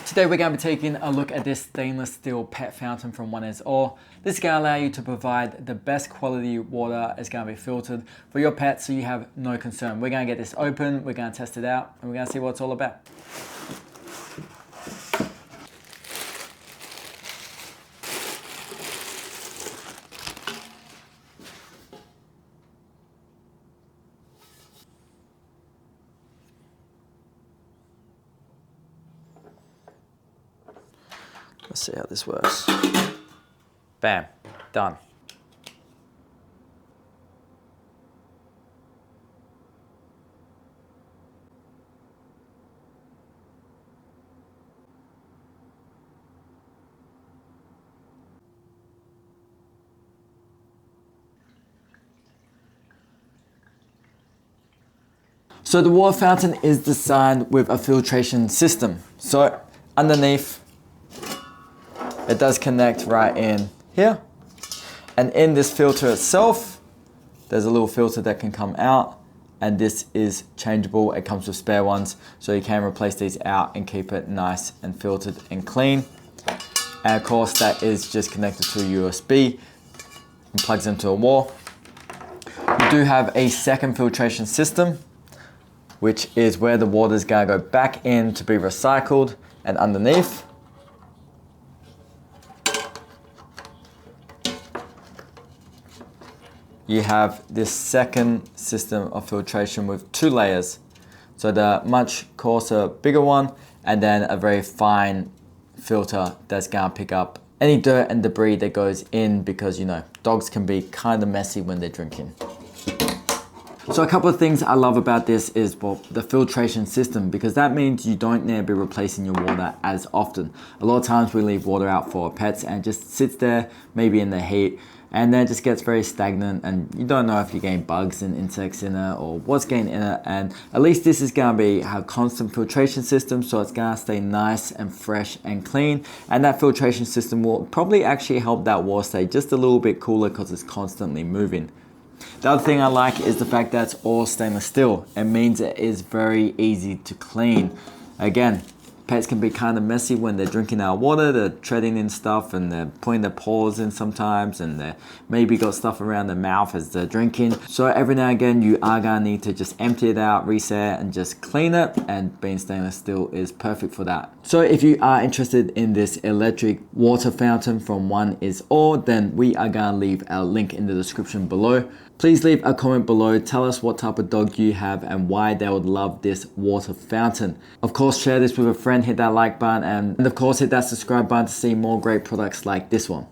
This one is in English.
Today we're going to be taking a look at this stainless steel pet fountain from Oneisall. This is going to allow you to provide the best quality water. It's going to be filtered for your pet so you have no concern. We're going to get this open, we're going to test it out, and we're going to see what it's all about. Let's see how this works. Bam, done. So the water fountain is designed with a filtration system. So underneath, it does connect right in here. And in this filter itself, there's a little filter that can come out, and this is changeable. It comes with spare ones, so you can replace these out and keep it nice and filtered and clean. And of course, that is just connected to a USB and plugs into a wall. We do have a second filtration system, which is where the water is gonna go back in to be recycled, and underneath, you have this second system of filtration with two layers. So the much coarser, bigger one, and then a very fine filter that's gonna pick up any dirt and debris that goes in, because you know, dogs can be kind of messy when they're drinking. So a couple of things I love about this is, well, the filtration system, because that means you don't need to be replacing your water as often. A lot of times we leave water out for our pets and it just sits there, maybe in the heat, and then it just gets very stagnant and you don't know if you're getting bugs and insects in it or what's getting in it. And at least this is gonna be a constant filtration system, so it's gonna stay nice and fresh and clean. And that filtration system will probably actually help that water stay just a little bit cooler because it's constantly moving. The other thing I like is the fact that it's all stainless steel. It means it is very easy to clean. Again, pets can be kind of messy when they're drinking our water. They're treading in stuff and they're putting their paws in sometimes, and they maybe got stuff around their mouth as they're drinking. So every now and again you are gonna need to just empty it out, reset, and just clean it, and being stainless steel is perfect for that. So if you are interested in this electric water fountain from Oneisall, then we are gonna leave our link in the description below. Please leave a comment below, tell us what type of dog you have and why they would love this water fountain. Of course, share this with a friend, hit that like button, and of course hit that subscribe button to see more great products like this one.